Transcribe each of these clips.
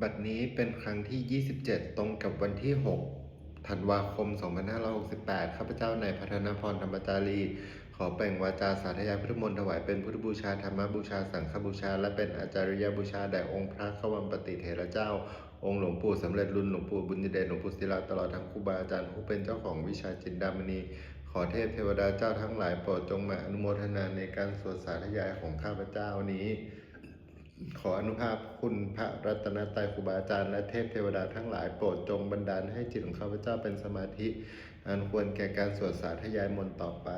บัดนี้เป็นครั้งที่ 27 ตรงกับวันที่ 6 ธันวาคม 2568 ข้าพเจ้านายพัฒนพรธรรมจารี ขอแปล่งวาจาสาธยายพุทธมนต์ถวายเป็นพุทธบูชาธรรมบูชาสังฆบูชาและเป็นอาจาริยบูชาแด่องค์พระขวัมปติเถระเจ้า องค์หลวงปู่สำเร็จรุ่นหลวงปู่บุญยเดชหลวงปู่ศิลาตลอดทั้งครูบาอาจารย์ผู้เป็นเจ้าของวิชาจินดามณี ขอเทพเทวดาเจ้าทั้งหลายโปรดจงมาอนุโมทนาในการสวดสาธยายของข้าพเจ้านี้ ขออนุภาพคุณพระรัตนตรัยครูบาอาจารย์และเทพเทวดาทั้งหลายโปรดจงบันดาลให้จิตของข้าพเจ้าเป็นสมาธิอันควรแก่การสวดสาธยายมนต์ต่อไป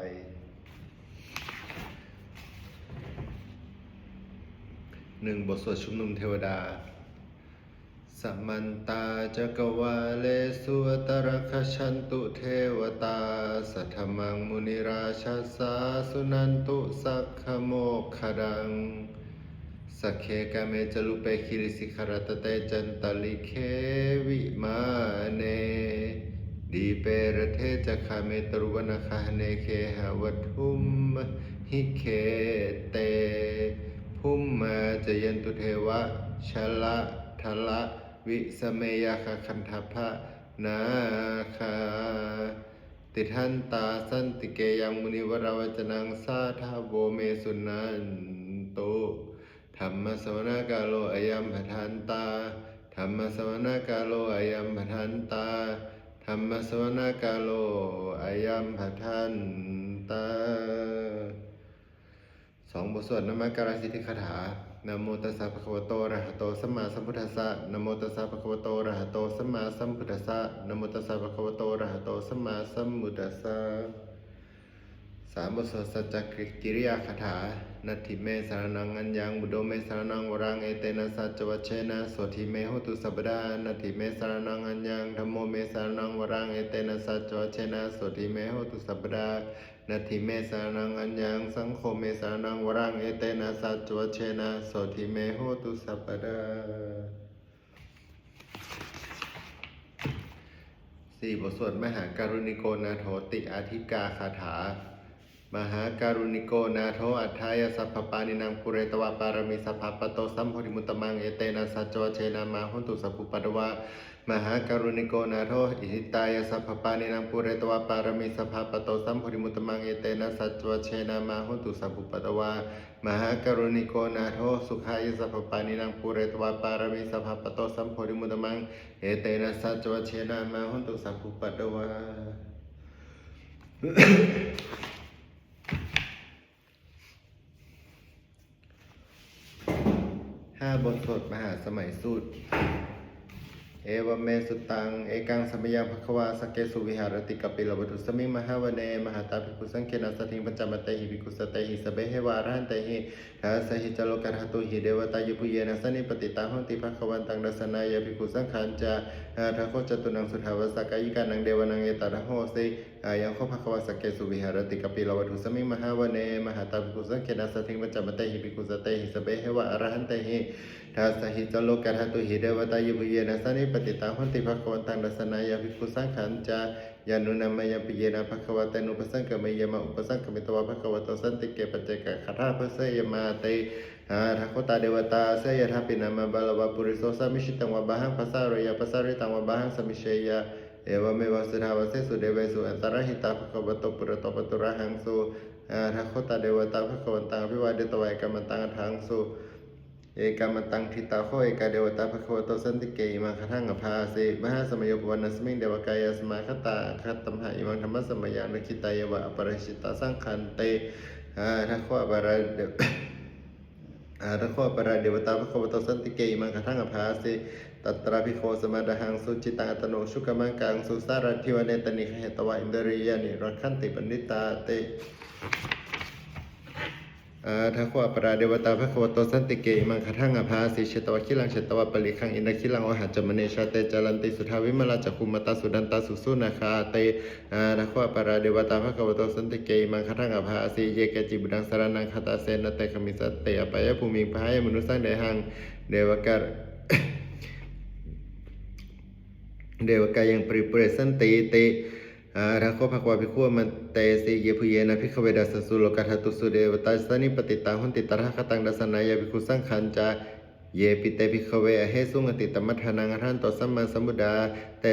1 บทสวดชุมนุมเทวดาสัมมันตาจักวาเลสุตระคชันตุเทวตาสัทธมังมุนิราชาสาสุนันตุสักขโมกขดังสักเคกเมจลุเปคิริสิขรตเตจันตลิเควิมาเนดีเปรเทจะคาเมตรุวนาคาเนเคหาวัตุมหิเคเตภุมมาจยันตุเทวะชละทละวิสเมยคคันทัพพะนาคาติทันตาสันติเกยังมุนิวราวจนังสาธาโวเมสุนันตุธรรมสวนากาโลอายัมปทันตาธรรมสวนากาโลอายัมปทันตาธรรมสวนากาโลอายัมปทันตา2 บทสวดนมัสการสิทธิคาถานะโมตัสสะภะคะวะโตอะระหะโตสัมมาสัมพุทธัสสะนะโมตัสสะภะคะวะโตอะระหะโตสัมมาสัมพุทธัสสะนะโมตัสสะภะคะวะโตอะระหะโตสัมมาสัมพุทธัสสะ3 บทสวดสัจจกิริยาคาถานัตถิเมสารนังอัญญังบุโดเมสารนังวรังเอเตนะสัจจวัชเชนะโสทิเมโหตุสัพพดานัตถิเมสารนังอัญญังธัมโมเมสารนังวรังเอเตนะสัจจวัชเชนะโสทิเมโหตุสัพพดานัตถิเมสารนังอัญญังสังโฆเมสารนังวรังเอเตนะสัจจวัชเชนะโสทิเมโหตุสัพพดา4 บทสวดมหาการุณิโกนาโถติอาธิกาคาถามหาการุณิโกนาโถอัฏฐายสัพพปานินังปุเรตวะปารมิสัพพปโตสัมโพธิมุตตมังเอเตนะสัจจวัชเชนะมาหุนตุสัพพุปัตวะมหาการุณิโกนาโถอิหิตายสัพพปานินังปุเรตวะปารมิสัพพปโตสัมโพธิมุตตมังเอเตนะสัจจวัชเชนะมาหุนตุสัพพุปัตวะมหาการุณิโกนาโถสุขายสัพพปานินังปุเรตวะปารมิสัพพปโตสัมโพธิมุตตมังเอเตนะสัจจวัชเชนะมาหุนตุสัพพุปัตวะ5 บทสวดมหาสมัยสูตรเอวเมสุตังเอกังสัมมยังภควาสเกสุวิหารติกปิลวัตุสมิงมหาวเนมหาตาภิกขุสังเขนะสัทธิปัญจมเตหิภิกขุสเตหิสเบเหวารันเตหิทัสสหิจโลกัรหตุหิเดวตายุปุเยนะสันนิปติตาหุนติภควันตังดัสนายภิกขุสังขันจาทะโคจตุนังสุทาวสกายิกานังเดวนังเอตระโหสิยังโคภควาสเกสุวิหารติกปิลวัตุสมิงมหาวเนมหาตาภิกขุสังเขนะสัทธิปัญจมเตหิภิกขุสเตหิสเบเหวารันเตหิทัสสหิจโลกัรหตุหิเดวตายุปุเยนะสันนิปติตาหุนติภควันตังดัสนายภิกขุสังขันจายานุนามยปิเยนะภควตานุปสังกมยมะอุปสังกมิตวะภควตสันติเกปัจเจกขัทธาภเสยมาเตทัคโคตาเดวตาเสยทัปินามะบาลวะปุริโสสามิชิตังวะบาหังภาษารยะภาษาริตังวะบาหังสมิเชยะเอวเมวะสุทาวะเสสุเดเวสุอันตรหิตาภควตปุระโตปตุระหังสุทัคโคตาเดวตาภควันตังอภิวาเดตวะเอกมัตตังทังสุเอกามัตตังทิตาโคเอกาเดวตาภควโตสันติเกอิมังคทังอภาสิมหาสมโยปวันสมิงเดวกายสมาคตาคัตตัมหะอิมังธรรมสมยานุคิตายะวะอปริชิตาสังคันเตทัคโคอปราเดทัคโคอปราเดวตาภควโตสันติเกอิมังคทังอภาสิตัตระภิกขุสมาดหังสุจิตังอัตโนชุกมังกังสุสารัทิวเนตนิเหตวะอินทริยานิรักขันติปณิตาเตทัคโคอปราเดวตาภควโตสันติเกอิมังคทังอภาสิเชตวะคิลังเชตวะปริคังอินทคิลังวหัจจมเนชาเตจารันติสุทาวิมลาจักขุมตาสุดันตาสุสุนาคาเตทัคโคอปราเดวตาภควโตสันติเกอิมังคทังอภาสิเยเกจิบุดังสารนังคตาเสนเตขมิสเตอปายภูมิพายมนุสังเดหังเดวการเดวกายังปริปุเรสันติเตทัคโคภควาภิกขุมันเตสิเยพุเยนะภิกขเวดัสสุโลกัฏตุสุเดวตาสนิปติตังหุนติตระคตังดัสนายภิกขุสังขันจา เยปิเตภิกขเวอเหสุงอติตมัฏฐานังอรหันโตสัมมาสัมพุทธาเต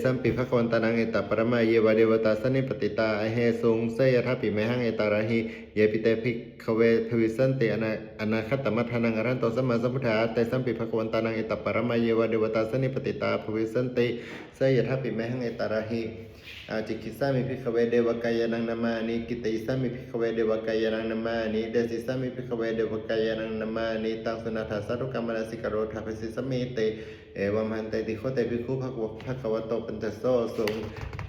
สัมปิภควันตานังเอตปรมาเยวะเดวตาสนิปติตาอเหสุงเสยทัพปิเมหังเอตาระหิเยปิเตภิกขเวทวิสันติอนาคตมัฏฐานังอรหันโตสัมมาสัมพุทธาเตสัมปิภควันตานังเอตปรมาเยวะเดวตาสนิปติตาภวิสันติเสยทัพปิเมหังเอตาระหิอาจิกิสามิภิกขเวเดวกายานังนามานิกิติสามิภิกขเวเดวกายานังนามานิเดสิสามิภิกขเวเดวกายานังนามานิตังสุนาทัสสะรุกรรมนาสิกโรธาภิสิสมิเตเอวัมหันเตติโคเตภิกขุภควโตปัญจโสสุง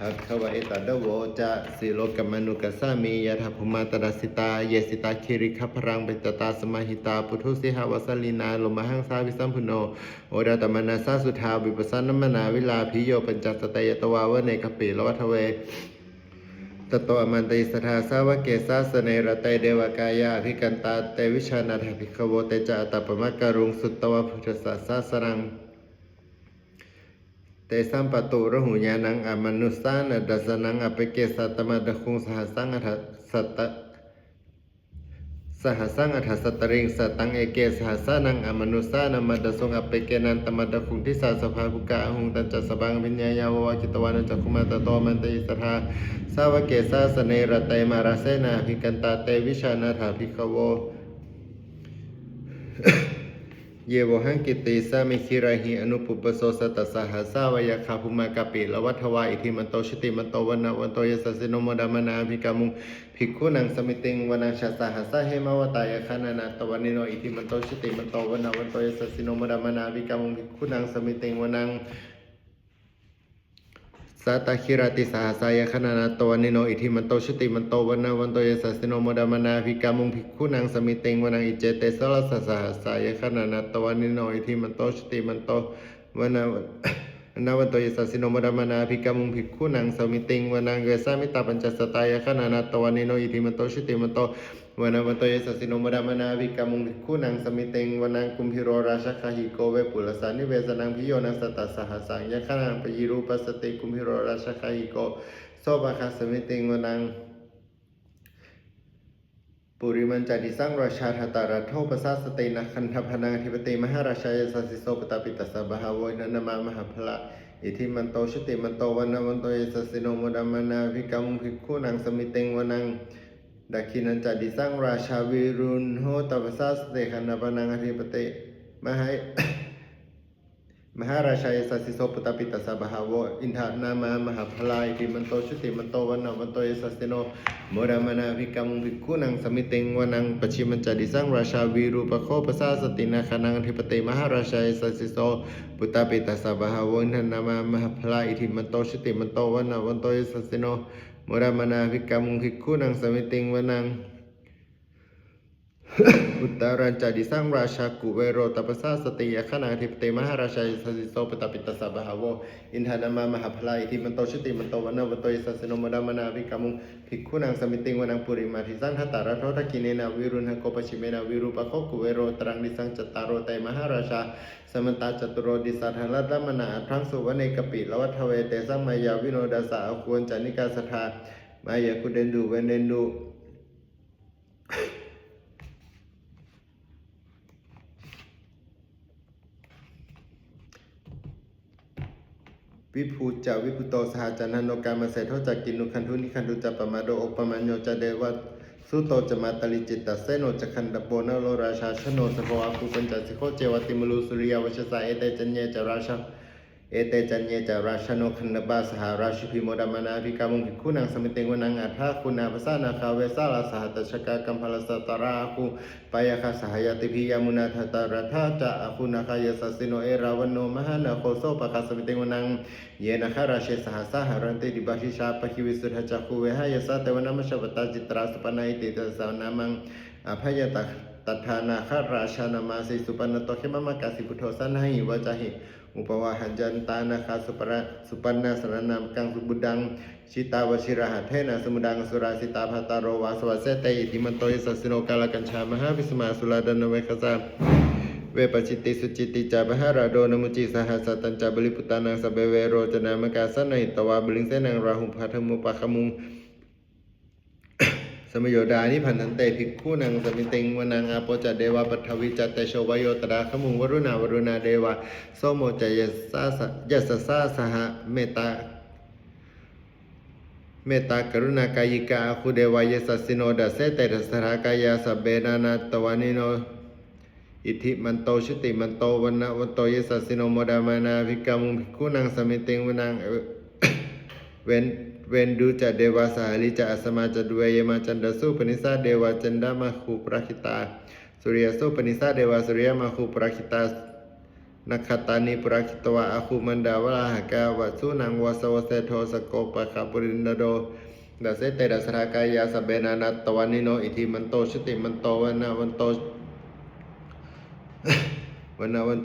ภควเอตดโวจะสิโลกมนุกัสสามิยะถาภุมาตรสิตาเยสิตาคิริขพรังปิตตาสมาหิตาปุถุสิหาวสลินาโลมหังสาวิสัมพุโนโอดาตมนาสาสุทาวิปัสสนมนาวิลาภิโยปัญจสตยตวาวเนกปิโลวัทเวตโตอมันติสทาสาวเกสาสเนรเตเดวกายาภิกันตาเตวิชานาถภิกขโวเตจาตปมะการุงสุตตวพุทธสสะสรังเตสัมปตุระหุญานังอมนุสานดัสนังอเปเกสัตมะดะคุงสหสังอัฏสัตสัตตริงสตังเอเกสหัสานังอมนุสานัมมัดสงอเปเกนันตมัดคุงทิสาสภาภุกะหุงตันจัสบังวิญญาญาวะจิตวานันจักขุมาตโตมันติสทาสาวเกสาสเนรเตมาราเสนาภิกันตาเตวิชานาถาภิกขโวเยวหังกิติสามิคิราหิอนุปุปโสสัตตสหัสสาวยาคาภุมากปิละวัฏวาอิทิมันโตชิติมันโตวันวันโตยสัสสิโนโมดามนาภิกามุงภิกขุนังสมิติงวนังชาสหัสสะเหมวตายาคานานาตวันนิโนอิทิมันโตชิติมันโตวันวันโตยสัสสิโนโมดามนาภิกามุงภิกขุนังสมิติงวนังสัตตคิรติสหัสสายขณานาตวันนิโนอิทิมันโตชุติมันโตวันวันโตยสัสสิโนโมดามนาภิกามุงภิกขุนังสมิเตงวนังอิเจเตสลสัสหัสสายขณานาตวันนิโนอิทิมันโตชุติมันโตวันวันโตยสัสสิโนโมดามนาภิกามุงภิกขุนังสมิเตงวนังเกสามิตาปัญจสตายขณานาตวันนิโนอิทิมันโตชุติมันโตวันวันโตยสัสสิโนโมดามนาภิกามุงภิกขุนังสมิเตงวนังกุมพิโรราชคหิโกเวปุลสานิเวสนังพิโยนังสตัสสหัสสังยะขณังปยิรูปัสสติกุมพิโรราชคหิโกโสภคัสสมิเตงวนังปุริมันจติสังราชาธตารัตโทปสัสสตินะคันธพนังอธิปติมหาราชายสัสสิโสปตาปิตัสสะบหาวโนนามามหาพละอิทิมันโตชุติมันโตวันวันโตยสัสสิโนโมดามนาภิกามุงภิกขุนังสมิเตงวนังดักขินันจติสังราชาวิรุณโหตปสัสสติคันธพนังอธิปติมหาราชายสัสสิโสปตาปิตัสสะบหาวอินทานามามหาพลายอิทิมันโตชุติมันโตวันวันโตยสัสสิโนโมดามนาภิกามุงภิกขุนังสมิเตงวนังปัจฉิมันจติสังราชาวิรูปโคปสัสสตินาคานังอธิปติมหาราชายสัสสิโสปตาปิตัสสะบหาวอินทานามามหาพลายอิทิมันโตชุติมันโตวันวันโตยสัสสิโนโมดามนาภิกามุงภิกขุนังสมิเตงวนังอุตตรัญจดิสังราชากุเวโรตปสสสติยขณาธิปติมหาราชายสัสสิโสปตปิตสสะบหาวอินทานามามหาพลายอิทิมันโตชุติมันโตวันวันโตยสัสสิโนมดามนาภิกามุงภิกขุนังสมิติงวนังปุริมาทิสังหตาระโททกิเนนาวิรุณหโกปชิเมนาวิรูปโคกุเวโรตรังดิสังจตารโรไตมหาราชาสมันตาจตุโรดิสัทหัลลัมนาพรังสุวเนกปิละวัฏเวเตสัมมายาวิโนดาสาควรจานิกาสทามายากุเดนดูเวเนนดูวิภูจาวิภูโตสหจันทโนกามเสโทจักกินุคันทุนิคันทุจัปปมาโดโอปมัญโยจะเดวัตสุโตจะมาตลิจิตตเสโนจะคันดโปนโลราชาชโนสภวาภูปัญจสิโคเจวติมลุสุริยวชสาเอเตจัญเยจราชาเอเตจัญเยจาราชโนคันบาสหาราชิพิโมดามนาภิกามุงภิกขุนังสมิเตงวนังอัฏฐาคุณาภสานาคาเวสาลาสหัตชกากัมพลสัตตราคูปายคาสหายติพิยามุนาทัตตารัฐาจะอคุณาคายสัสสิโนเอราวันโนมหานาโคโสปะคาสมิเตงวนังเยนะคาราเชสหสาหารันติดิบาชิชาปะคิวิสุทธจักขุเวหายสัตเตวนามัชปตาจิตราสปนัยติตสานามังอภัยตัทานาคาราชานามาสิสุปนโตเขมมะกาสิพุทโธสันหิวะจาหิอุปวาหันจันตานาคาสุปันนาสรนามกังสุบุดังชิตาวชิระหัเทนะสมุดังสุราสิตาภาตาโรวาสวัสเสเตอิติมันโตยสัสสิโนกาลกัญชามหาวิสมาสุลาดานเวคซาเวปจิติสุจิติจาบหาราโดนมุจิสหัสตัญจาบริปุตานังสเบเวโรจนามกาสันหิตวาบลิงเสนังราหุพัทมุปะขมุง สมโยดานิพันธันเตภิกขุนังสมิติงวนังอาโปจเดวะปัทวิจัตเตโชวโยตระขมุงวรุณาเดวะโสโมจยัสสะสหเมตตากรุณากายิกาคุเดวายสัสสิโนดัสเสเตระสรากายาสเบนานาตวานิโนอิทิมันโตชุติมันโตวันโตยสัสสิโนโมดามานาภิกามุภิกขุนังสมิติงวนังเวนดูจะเดวาสาลิจะอสมาจะด้วยยมาจันดสุปนิสาเดวาจันดามาคูปราคิตาสุริยสุปนิสาเดวาสุริยมาคูปราคิตานักขตานิปราคิตวะอาคูมันดาวะหากาวัสุนังวาสวเสโทสโกปะคาปุรินโดดัสเสเตดัสรากายาสเบนานัตตวันิโนอิทิมันโตชุติมันโตวันโ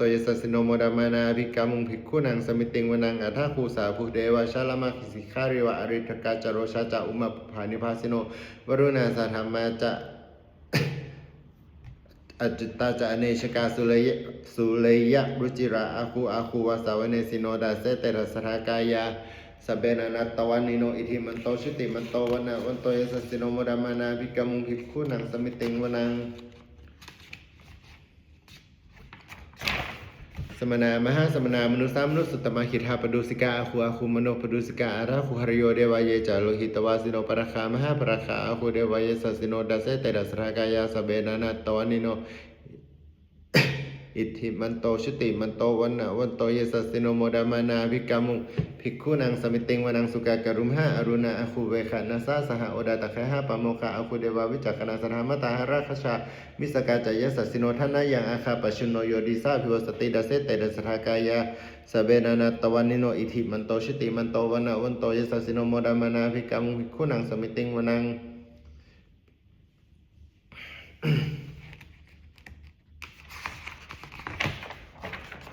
ตยสัสสิโนโมดามานาภิกามุงภิกขุนังสมิติงวนังอัฏฐคูสาภูเดวะชาลมาคิสิคาริวะอริทกาจโรชาจะอุมาภานิภาสิโนวรุณาสัทธามาจะอจิตตาจะอเนชกาสุเลยยะรุจิระอาคูวาสาวเนสิโนดาเสเตระสรากายาสเบนานัตตวันนิโนอิทิมันโตชุติมันโตวันโตยสัสสิโนโมดามานาภิกามุงภิกขุนังสมิติงวนังสมณามหาสมณามนุสามนุสุตตมหิทธาปดุสิกาอาคูมโนปดุสิกาอาราคูหริโยเดวายจาโลหิตวาสิโนปรคามหาปรคาอาคูเดวายสัสสิโนดัสเสเตดัสรากายาสเบนานัตตวานิโนอิทธิมันโตชุติมันโตวันโตยสัสสิโนโมดามานาภิกามุภิกขุนังสมิติงวนังสุกากรุมหาอรุณาอาคูเวขานาสาสหโอดาตะคะหาปโมคาอาคูเดวาวิจักนาสธรรมตาหราคชามิสกาจายสัสสิโนทนายังอาคาปชุโนโยดิสาภิวสติดัสเสเตดัสรากายาสเบนานัตตวันนิโนอิทธิมันโตชุติมันโตวันโตยสัสสิโนโมดามานาภิกามุภิกขุนังสมิติงวนัง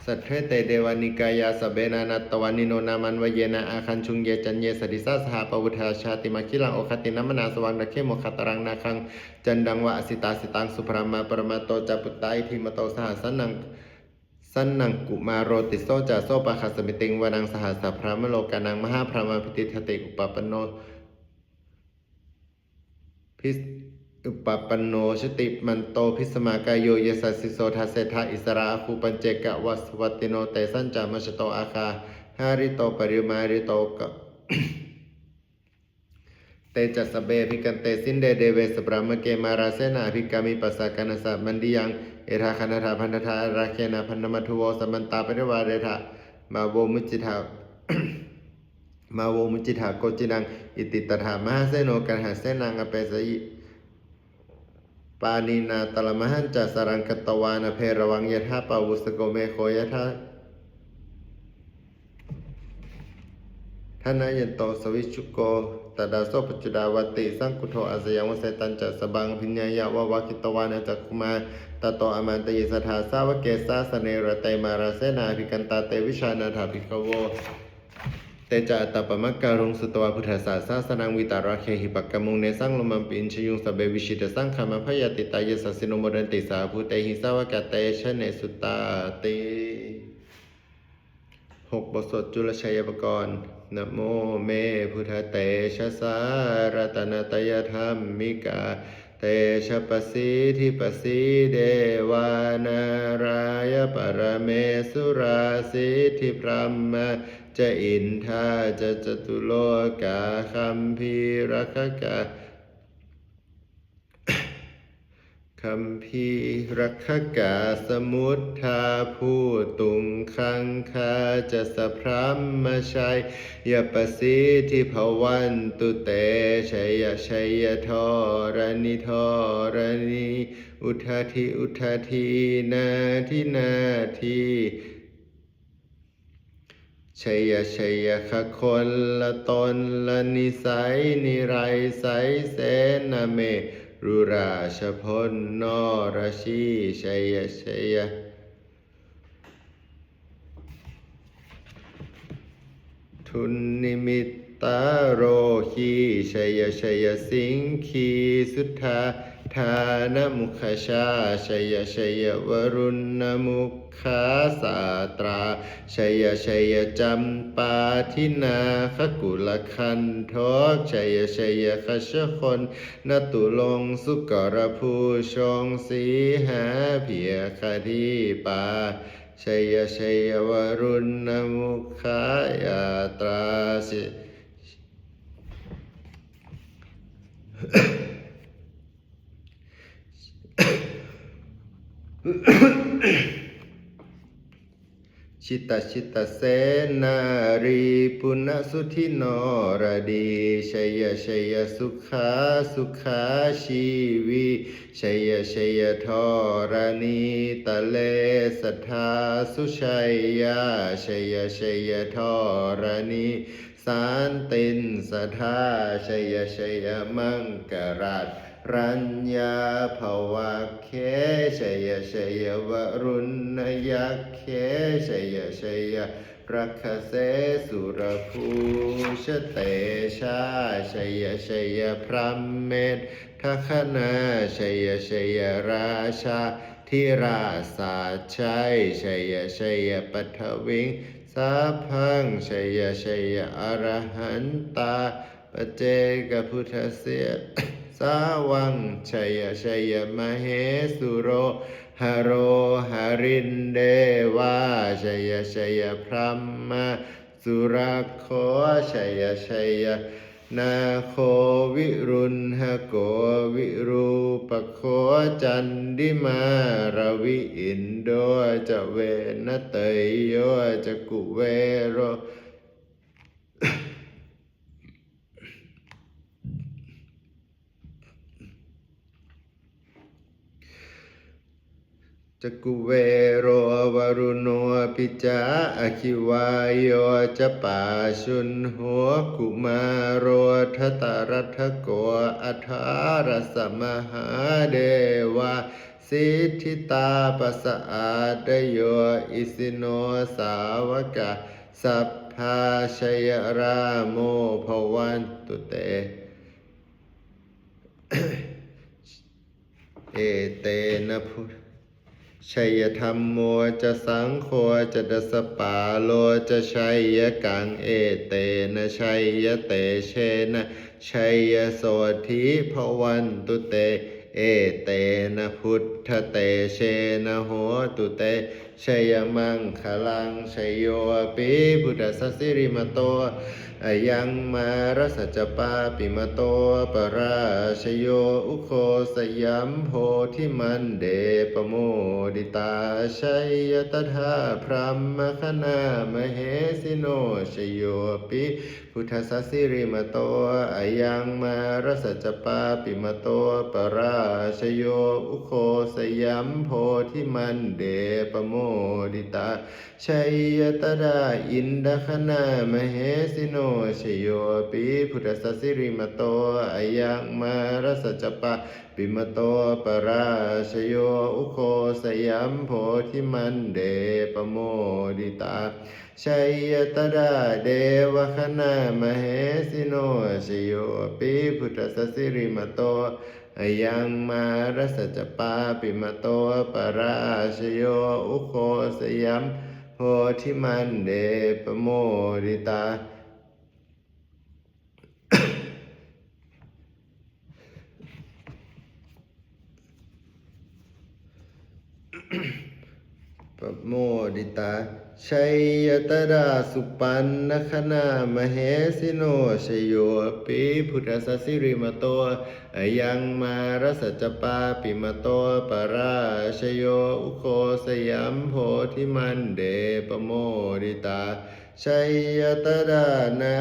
สัทเทเตเดวานิกายาสเบนานัตตวานิโนนามันวเยนะอาคันชุงเยจันเยสดิสาสหปวุทาชาติมาคิลังโอคตินัมนาสวังระเคโมคตรังนาคังจันดังวะอสิตาสิตังสุพรามาปรมาโตจัปุตตาอิทิมโตสหสันนังกุมาโรติโซจาโซปะคัสมิติงวนังสหัสพรามโลกานังมหาพรามาพิติทติอุปปโนอุปปันโนชติมันโตพิสมากายโยเยสัสสิโสทัสเสธาอิสราคูปัญเจกะวัสวัติโนเตสัญจามชโตอาคาหาริโตปริมาริโตกะเตจัสเบภิกันเตสินเดเวสบรามเกมาราเสนาภิกามิปัสสะกนัสสะมันดิยังเอราคณธาพันธาราเคนะพันธมัทุโวสมันตาปริวาเรธามาโวมุจิธาโกจินังอิติตถามหาเสโนกันหาเสนังอเปสยิปานีนาตลมหันจัสรังกตวานะเพระวังยะธาปาวุสโกเมโคยะธาทนายันโตสวิชุโกตดาโสปจุดาวติสังกุโทอาสยังวเสตันจัสบังพิญญายะวะวะกิตวานะจักคุมาตโตอมันตยิสถาสาวเกสาสเนระเตมาราเสนาภิกันตาเตวิชานาถาภิกขโวเตจะตปมักการุงสุตวะพุทธศาสสนังวิตาราเคหิปักกมุงเนสังลมัมปินชยุงสเบวิชิตสังขามพยติตายสัสสิโนโมดันติสาภูเตหิสาวกะเตชะเนสุตาติ6บทสวดจุลชัยปกรณ์นะโมเมพุทธเตชะสารตนตยธรรมิกาเตชะปสีทิปสีเดวานารายปรเมสุราสิทธิพรหมจะอินทาจะจตุโลกาคัมภีรคกาคัมภีรคกาสมุทธาผู้ตุงคังคาจะสพรหมชัยยปสีทิภวันตุเตชัยทรณีอุทาทีนาทีชัยขคนละตนละนิสัยนิไรใสเสนาเมรุราชพลนรชีชัยทุนนิมิตตาโรคีชัยสิงคีสุทธา ทานมุขชาชัยชัยวรุณมุขาสาตราชัยชัยจำปาทินาคกุลคันทกชัยชัยคชคนนตุลงสุกรภูชงสีหาเพียคดีปาชัยชัยวรุณมุขายาตราชิตเสนารีปุณสุธินรดีชัยสุขาชีวีชัยทรณีตะเลสัทธาสุชัยยาชัยทรณีสานตินสัทธาชัยมังกราชรัญญาภวะเคชัยวรุณยักเคชัยรักขเสสุรภูชเตชาชัยพรหมเมธทคนาชัยราชาธิราสาชัยชัยปัทวิงสาพังชัยอรหันตาปเจกพุทธเสียสาวังชัยมเหสุโรหโรหรินเดวาชัยพรหมสุรโคชัยนาโควิรุณหโกวิรูปโคจันดิมารวิอินโดจะเวนเตยโยจะกุเวโรจักุเวโรวรุโนปิจาอคิวายโยจะปาชุนหัวกุมาโรทตรัทโกอัทารสมหาเดวะสิทธิตาปัสสะอาดโยอิสิโนสาวกะสัพพาชยราโมภวันตุเต เอเตนะพุทธชัยธรรมโมจะสังโฆจะดัสปาโลจะชัยกังเอเตนะชัยเตเชนะชัยโสธิภวันตุเตเอเตนะพุทธเตเชนะโหตุเตชัยมังคลังชัยโยปิพุทธสสิริมโตยังมารสัจปาปิมโตปราชโยอุโคสยัมโพธิมันเดปโมดิตาชัยตถาพรหมคณามเหสิโนชโยปิพุทธสสิริมโตยังมารสัจปาปิมโตปราชโยอุโคสยัมโพธิมันเดปโมดิตาชัยตดาอินดคณามเหสิโนชโยปิพุทธสสิริมโตยังมารสัจปาปิมโตปราชโยอุโคสยัมโพธิมันเดปโมดิตาชัยตดาเดวคณามเหสิโนชโยปิพุทธสสิริมโตยังมารสัจปาปิมโตปราชโยอุโคสยัมโพธิมันเดปโมดิตาปโมดิตาชัยตดาสุปันนคณามเหสิโนชโยปิพุทธสสิริมโตยังมารสัจปาปิมโตปราชโยอุโคสยัมโพธิมันเดปโมดิตาชัยตดานา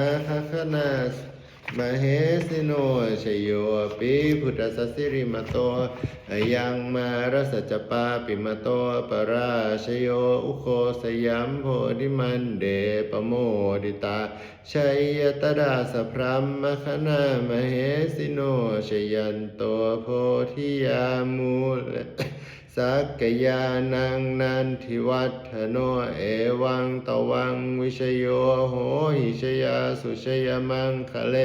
คณามเหสิโนชโยปิพุทธสสิริมโตยังมารสัจปาปิมโตปราชโยอุโคสยัมโพธิมันเดปโมดิตาชัยตดาสพรหมคณามเหสิโนชยันโตโพธิยามูลส สักกยานังนันทิวัฒโนเอวังตวังวิชโยโหหิชยาสุชยมังคะเล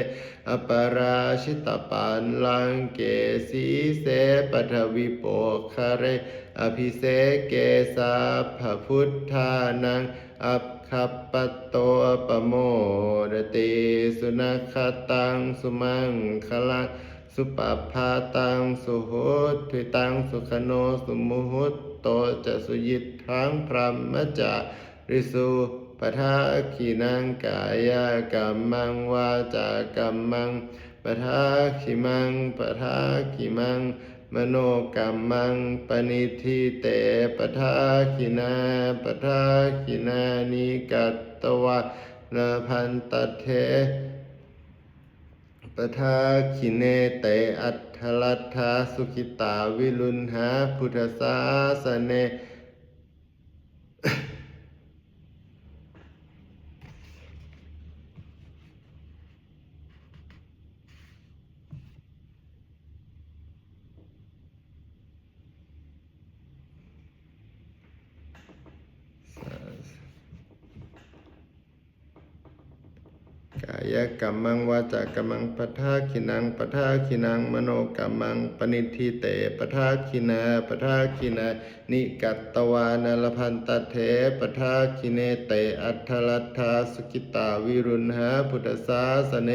อปราชิตปันลังเกสีเสปัทวิโปคะเรอภิเสเกสาภพุทธานังอัปคัปปตโตปโมดติสุนัขตังสุมังคลังสุปภาตังสุหุติตังสุขโนสุมุหุตโตจะสุยิตทังพรหมจาริสุปทาขีนังกายกัมมังวาจากัมมังปทาขิมังปทาขิมังมโนกัมมังปณิทิเตปทาขินาปทาขินานิกัตตวะนาพันตเทปทาขิเนเตอัตถลัทธาสุขิตาวิรุณหาพุทธศาสเนกายกัมมังวาจากัมมังปทาขินังปทาขินังมโนกัมมังปณิทิเตปทาขินาปทาขินานิกัตตวานลพันตเถปทาขิเนเตอัทธลัทธาสุขิตาวิรุณหาพุทธศาสเน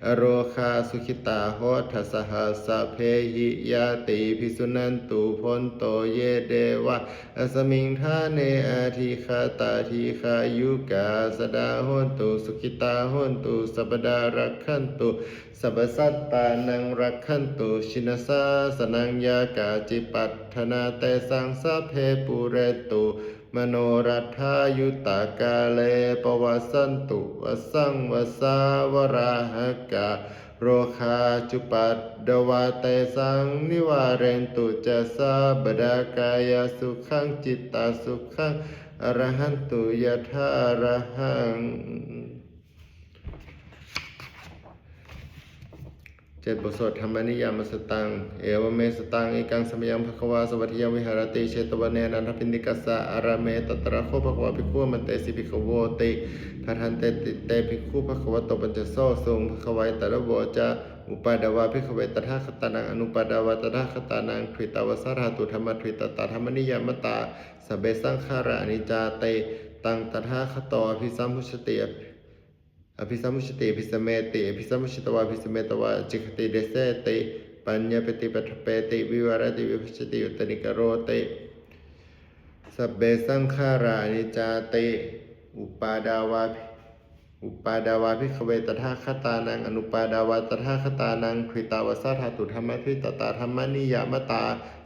อโรคาสุขิตาโหทัสหสะเพหิยาติภิสุนันตุพนโตเยเดวะอสมิงทาเนอาทิคาตาทิคายุกาสดาโหนตุสุขิตาโหนตุสัพดารักขันตุสัพสัตตานังรักขันตุชินสาสนังยากาจิปัฏฐนาเตสังสัพเพปุเรตุมโนรัฐายุตตากาเลปวัสสันตุวสังวสาวราหกาโรคาจุปัดดวาเตสังนิวาเรนตุจะสาบดากายสุขังจิตตาสุขังอรหันตุยะถาอรหัง7 บทสวดธรรมนิยามสตังเอวเมสตังเอกังสมยังภควาสวัสดิยวิหารติเชตวันเนนันทพินิกัสสะอาราเมตตระโคภควาภิกขุมันเตสิภิกขโวติพัทันเตติเตภิกขุภควโตปัญจโสสุงภควายตระโวจะอุปาดาวาภิกขเวตถาคตานังอนุปาดาวาตถาคตานังทริตาวสารหตุธรรมทริตตาธรรมนิยามตาสเบสังขารานิจาเตตังตถาคตอภิสัมพุชติอภิสัมมุชติอภิสเมติอภิสัมมุชิตวาอภิสเมตวาจิกติเดเสติปัญญาปฏิปัฏฐเปติวิวารติวิภัชติอุตนิกโรติสัพเบสังขารานิจาติอุปาดาวาภิกขเวตถาคตานังอนุปาดาวาตถาคตานังคริตาวสาธาตุธรรมทริตตาธรรมนิยามตา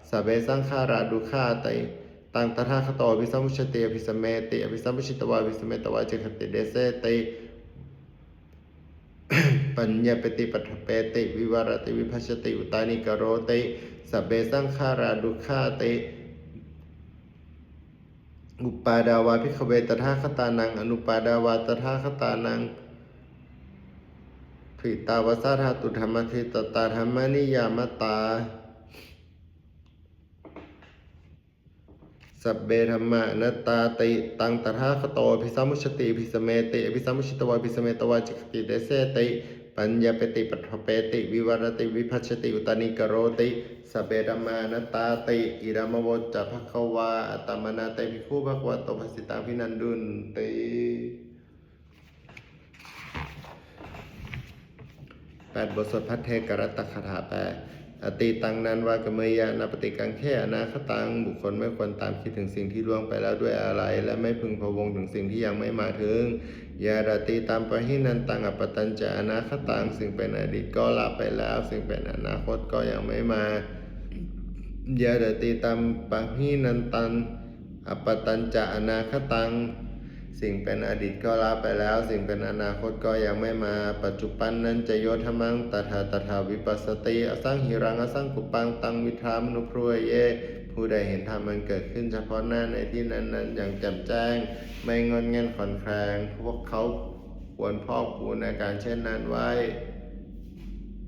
สัพเบสังขาราดุขาติตังตถาคตอภิสัมมุชติอภิสเมติอภิสัมมุชิตวาอภิสเมตวาจิกติเดเสติปัญญาปฏิปัฏฐเปติวิวารติวิภัชติอุตานิกโรติสัพเบสังขาราดุขาติอุปาดาวาภิกขเวตถาคตานังอนุปาดาวาตถาคตานังทริตาวสาธาตุธรรมทริตตาธรรมนิยามตาสัพเบธรรมะนัตตาติตังตถาคโตอภิสัมมุชติอภิสเมติอภิสัมมุชิตวาอภิสเมตวาจิกติเดเสติปัญญาปฏิปัฏฐเปติวิวารติวิภัชติอุตานิกโรติสัพเบธรรมะนัตตาติอิรามโวจะภควาอัตตมนาเตภิกขุภควโตภสิตังพินันดุนติ8 บทสวดพัทเทกรัตตคาถาแปลอติตังนันวากเมยานาปฏิกังแค่อนาคตังบุคคลไม่ควรตามคิดถึงสิ่งที่ล่วงไปแล้วด้วยอะไรและไม่พึงพะวงถึงสิ่งที่ยังไม่มาถึงยาดติตามปะหินันตังอปตัญจะอนาคตังสิ่งเป็นอดีตก็ละไปแล้วสิ่งเป็นอนาคตก็ยังไม่มายาดติตามปะหินันตังอปตัญจะอนาคตังสิ่งเป็นอดีตก็ละไปแล้วสิ่งเป็นอนาคตก็ยังไม่มาปัจจุบันนั้นจะโยธรรมังตถาวิปัสสติอสังหิรังอสังกุปังตังวิธามนุพรวยเยผู้ใดเห็นธรรมมันเกิดขึ้นเฉพาะหน้าในที่นั้นอย่างแจ่มแจ้งไม่งอนเงันขอนแคลงพวกเขาควรพอกพูนในการเช่นนั้นไว้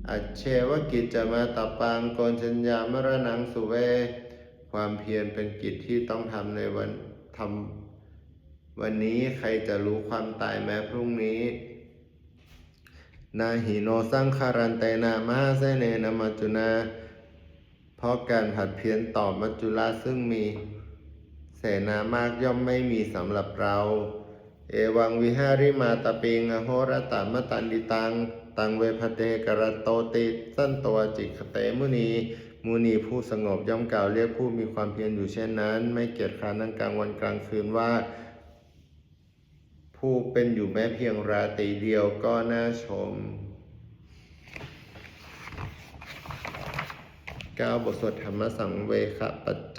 อัจเชวกิจจะมาตปังโกนชัญญามรณังสุเวผ ความเพียรเป็นกิจที่ต้องทำในวันนี้ใครจะรู้ความตายแม้พรุ่งนี้นาหิโนสังคารันเตนะมหาเสเนนะมัจจุนาเพราะการผัดเพี้ยนต่อมัจจุราชซึ่งมีเสนามากย่อมไม่มีสำหรับเราเอวังวิหาริมาตปิงอโหรตามตันดิตังเวพเตกรโตติสันตัวจิกเตมุนีผู้สงบย่อมกล่าวเรียกผู้มีความเพียรอยู่เช่นนั้นไม่เกียจคร้านทั้งกลางวันกลางคืนว่าผู้เป็นอยู่แม้เพียงราตรีเดียวก็น่าชม9บทสวดธรรมสังเวคปัจจ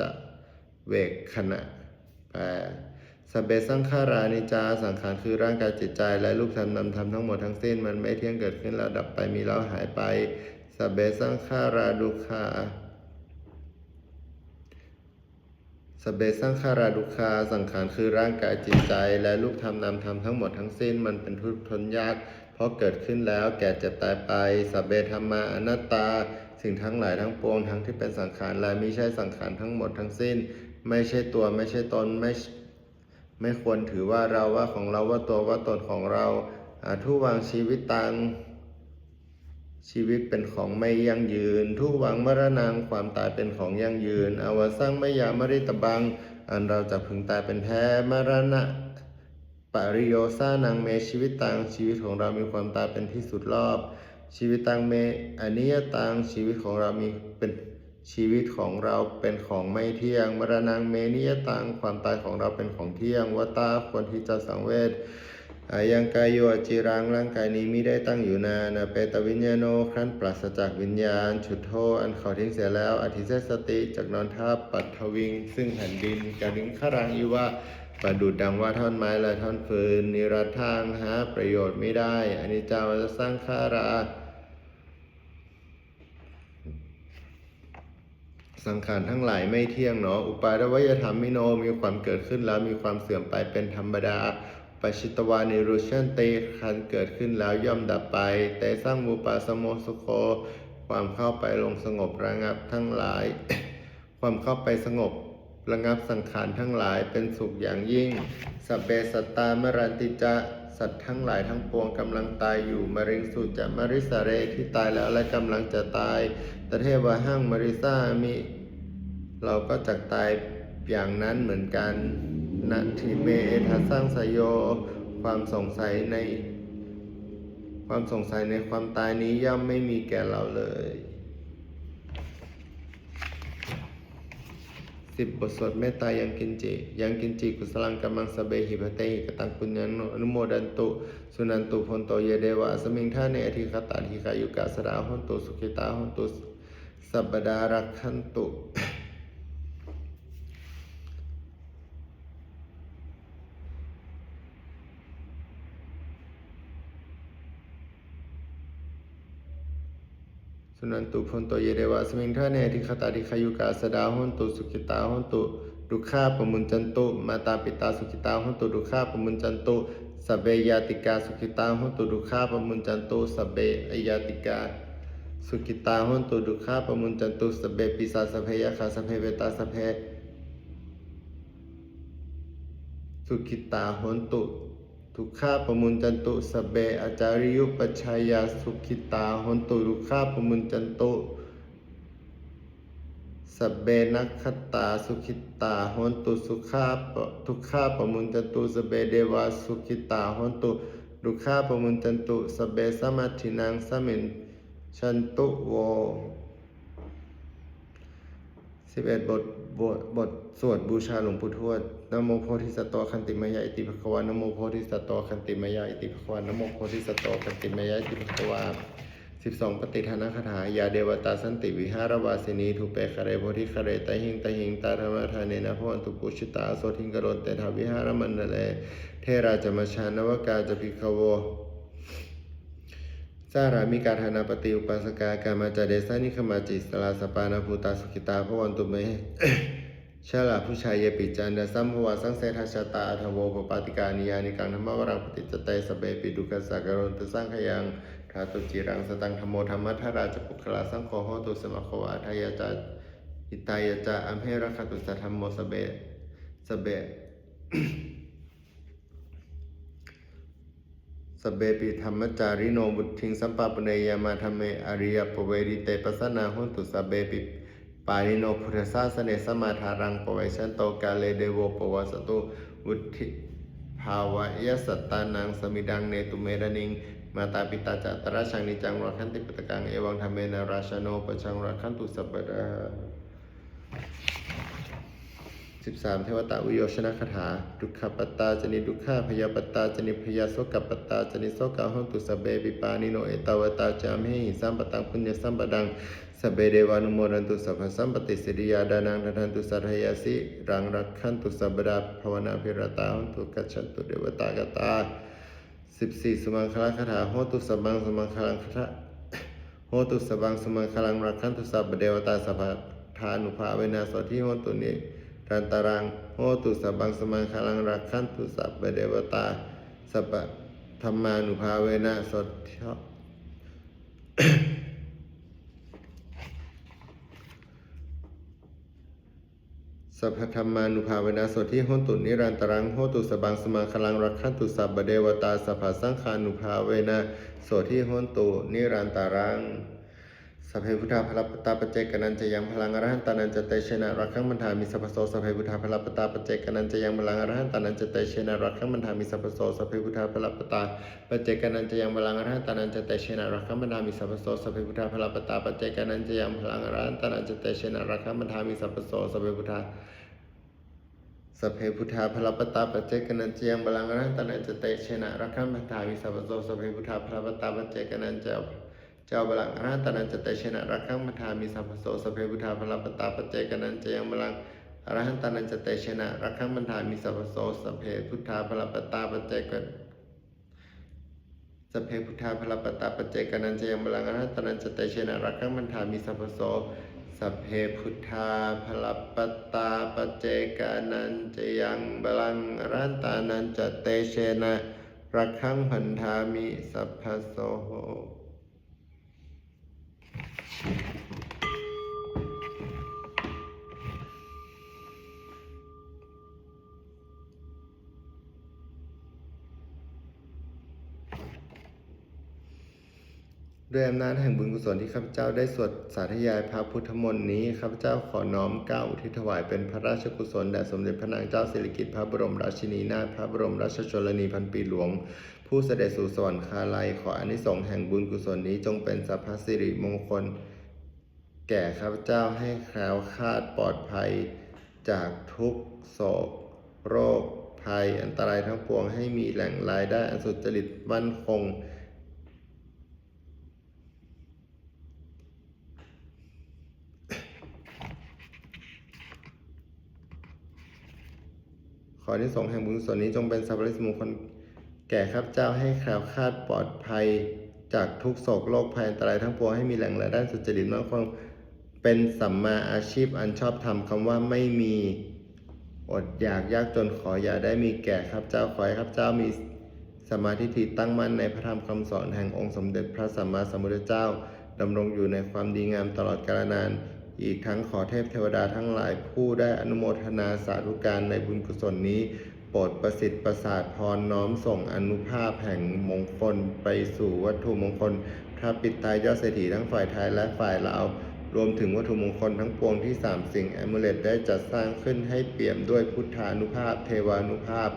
เวกขณะแปลสเบสังขารานิจาสังขารคือร่างกายจิตใจและรูปธรรมนามธรรมทั้งหมดทั้งสิ้นมันไม่เที่ยงเกิดขึ้นแล้วดับไปมีแล้วหายไปสเบสังขาราดุขาสเบสังขาราดุขาสังขารคือร่างกายจิตใจและรูปธรรมนามธรรมทั้งหมดทั้งสิ้นมันเป็นทุกข์ทนยากเพราะเกิดขึ้นแล้วแก่เจ็บตายไปสเบธรรมาอนัตตาสิ่งทั้งหลายทั้งปวงทั้งที่เป็นสังขารและไม่ใช่สังขารทั้งหมดทั้งสิ้นไม่ใช่ตัวไม่ใช่ตนไม่ควรถือว่าเราว่าของเราว่าตัวว่าตนของเราทุวังชีวิตตังชีวิตเป็นของไม่ยั่งยืนทุวังมรณังความตายเป็นของยั่งยืนอวสังมยามริตบังอันเราจะพึงตายเป็นแท้มรณะปริโยสานังเมชีวิตตังชีวิตของเรามีความตายเป็นที่สุดรอบชีวิตตังเมอนิยตังชีวิตของเราเป็นชีวิตของเราเป็นของไม่เที่ยงมรณังเมนิยตังความตายของเราเป็นของเที่ยงวตาควรที่จะสังเวชยังกายโยจิรังร่างกายนี้มิได้ตั้งอยู่นานเปตวิญญาโนครั้นปราศจากวิญญาณฉุดโทอันเขาทิ้งเสียแล้วอธิเสสติจากนอนท่าปัทวิงซึ่งแผ่นดินกาลิงคารังอีวะประดุดดังว่าท่อนไม้และท่อนฟืนนิรัตทางหาประโยชน์ไม่ได้อนิจจาวสร้างคาราสังขารทั้งหลายไม่เที่ยงหนออุปาทวยธรรมมิโนมีความเกิดขึ้นแล้วมีความเสื่อมไปเป็นธรรมดาปัจฉิตวานิรุชันเตคันเกิดขึ้นแล้วย่อมดับไปแต่สร้างมูปาสโมสุโคความเข้าไปลงสงบระงับทั้งหลาย ความเข้าไปสงบระงับสังขารทั้งหลายเป็นสุขอย่างยิ่งสัพเพสัตตามรันติจะสัตว์ทั้งหลายทั้งปวงกำลังตายอยู่มริงสุจะมริสาเรที่ตายแล้วและกำลังจะตายตเทวะหังมริสามิเราก็จะตายอย่างนั้นเหมือนกันนันทิเมเอทัสสังสยโยความสงสัยในความตายนี้ย่อมไม่มีแก่เราเลย10 บทสวดเมตตายังกินจิกุสลังกัมมังสเบหิปเตหิกตังปุญญังอนุโมดันตุสุนันตุพนโตเยเดวะสมิงท่าเนอธิคตาธิกายุกาสราหนตุสุขิตาหนตุสัพพดารักขันตุสุนันตุพนโตเยเดวะสมิงท่าเนอธิคตาธิกายุกาสราหนตุสุขิตาหนตุดุขาปมุญจันตุมาตาปิตาสุขิตาหนตุดุขาปมุญจันตุสัพเบยาติกาสุขิตาหนตุดุขาปมุญจันตุสัพเบยาติกาสุขิตาหนตุดุขาปมุญจันตุสัพเบปิสาสัพเพยคาสัพเพเวตาสัพเพสุขิตาหนตุทุกขาปมุญจันตุสัพเบอาจาริยุปชัยยาสุขิตาหนตุทุกขาปมุญจันตุสัพเบนัคขตาสุขิตาหนตุทุกขาปมุญจันตุสัพเบเดวาสุขิตาหนตุทุกขาปมุญจันตุสัพเบสมัทถินังสมินชันตุโว11 บทสวดบูชาหลวงปู่ทวดนะโมโพธิสัตว์คันติมายาอิติภควานะโมโพธิสัตว์คันติมายาอิติภควานะโมโพธิสัตว์คันติมายาอิติภควา12 ปฏิทานคาถายาเดวตาสันติวิหารวาสินีทุเปคะเรโพธิคะเรตหิงตาธรรมทานเนนะพวันตุปุชิตาโสทิงกโรเตทาวิหารมันเนเลเทราจมชานวกาจภิกขโวสารามิกาธานาปฏิอุปาสกากามาจเดสานิขมาจิสลาสปานาภูตาสุขิตาพวันตุเม ชาลาผู้ชายเยปิจันดาสัมภวาสังเสทัชตาอัทโวปปาติกานิยานิกังธรรมวรังปฏิจเตสเปปิดุกัสสะกโรนตสังขยังธาตุจิรังสตังธรรมโมธรรมทาราจปุคลาสังโฆโหตุสมะโควาทายาจา หิตายะจาอัมเหระคตุสัทธัมโมสเบสเบ สเบปิธรรมจาริโนบุตถิงสัมปปเนยมาธรรมเมอริยปเวริเตปัสสนาหุนตุสเบปิปานิโนพุทธศาสเนสมาธารังปเวชันโตกาเลเดโวปวัสตุวุธิภาวะยสัตตานังสมิดังเนตุเมรณิงมาตาปิตาจัตตราชังนิจังรักขันติปตกังเอวังธรรมเมนาราชโนปชังรักขันตุสัพพะ 13 เทวตาวิโยชนะคาถาดุขปัตตาจนิดุขะพยาปัตตาจนิพยาโสกปัตตาจนิโสกะหันตุสเบปิปานิโนเอตาวตาจามหิสัมปตังปุญญสัมปดังสเบเดวานุโมรันตุสัพพสัมปติสิริยาดานังทันตุสัทธยาสิรังรักขันตุสัพพดาภวนาภิรตาหันตุกัจฉันตุเดวตากตา14 สุมังคลคาถาโหตุสัพพังสุมังคลังคาถาโหตุสัพพังสุมังคลังรักขันตุสัพพเดวตาสัพพทานุภาเวนะโสทิโหตุนิรันตรังโหตุสัพพังสมังคลังรักขันตุสัพพเดวตาสัพพธรรมานุภาเวนะโสทิสัพพธรรมานุภาเวนะโสทิโหตุนิรันตรังโหตุสัพพังสมังคลังรักขันตุสัพพเดวตาสัพพสังฆานุภาเวนะโสทิโหตุนิรันตรังสัพเพพุทธาภลปตาปเจกนันจะยังพลังอรหันตานันจะเตเชนะรักขังมันธามิสัพพโสสัพเพพุทธาภลปตาปเจกนันจะยังพลังอรหันตานันจะเตเชนะรักขังมันธามิสัพพโสสัพเพพุทธาภลปตาปเจกนันจะยังพลังอรหันตานันจะเตเชนะรักขังมันธามิสัพพโสสัพเพพุทธาภลปตาปเจกนันจะยังพลังอรหันตานันจะเตเชนะรักขังมันธามิสัพพโสสัพเพพุทธาสัพเพพุทธาภลปตาปเจกนันจะยังพลังอรหันตานันจะเตเชนะรักขังมันธามิสัพพโสสัพเพพุทธาภลปตาปเจกนันจะเจ้าบาลังอรหันตานันจะเตชนะรักขังมัทธามิสัพพโสสัพเพพุทธาภลปตาปเจกนันจะยังบาลังอรหันตานันจะเตชนะรักขังมัทธามิสัพพโสสัพเพพุทธาภลปตาปเจกสัพเพพุทธาภลปตาปเจกนันจะยังบาลังอรหันตานันจะเตชนะรักขังมัทธามิสัพพโสสัพเพพุทธาภลปตาปเจกนันจะยังบาลังอรหันตานันจะเตชนะรักขังพันธามิสัพพโสด้วยอำนาจแห่งบุญกุศลที่ข้าพเจ้าได้สวดสาธยายพระพุทธมนต์นี้ข้าพเจ้าขอน้อมเกล้าอุทิศถวายเป็นพระราชกุศลแด่สมเด็จพระนางเจ้าสิริกิติ์พระบรมราชินีนาถพระบรมราชชนนีพันปีหลวงผู้เสด็จสู่สวรรคาลัยขออานิสงส์แห่งบุญกุศลนี้จงเป็นสัพพสิริมงคลแก่ข้าพเจ้าให้แคล้วคลาดปลอดภัยจากทุกโศกโรคภัยอันตรายทั้งปวงให้มีแหล่งรายได้อันสุจริตมั่นคงขออานิสงส์แห่งบุญกุศลนี้จงเป็นสัพพสิริมงคลแก่ข้าพเจ้าให้แคล้วคลาดปลอดภัยจากทุกโศกโรคภัยอันตรายทั้งปวงให้มีแหล่งรายได้สุจริตมั่นคงเป็นสัมมาอาชีพอันชอบธรรมคำว่าไม่มีอดอยากยากจนขออย่าได้มีแก่ข้าพเจ้าขอให้ข้าพเจ้ามีสมาธิตั้งมั่นในพระธรรมคำสอนแห่งองค์สมเด็จพระสัมมาสัมพุทธเจ้าดำรงอยู่ในความดีงามตลอดกาลนานอีกทั้งขอเทพเทวดาทั้งหลายผู้ได้อนุโมทนาสาธุการในบุญกุศลนี้โปรดประสิทธิ์ประสาทพรน้อมส่งอนุภาพแห่งมงคลไปสู่วัตถุมงคลพระปิตายยอดเศรษฐีทั้งฝ่ายไทยและฝ่ายลาวรวมถึงวัตถุมงคลทั้งปวงที่3สิ่งแอมูเลตได้จัดสร้างขึ้นให้เปี่ยมด้วยพุทธานุภาพเทวานุภาพ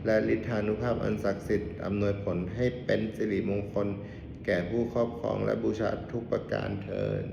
และฤทธานุภาพอันศักดิ์สิทธิ์อำนวยผลให้เป็นสิริมงคลแก่ผู้ครอบครองและบูชาทุกประการเทอญ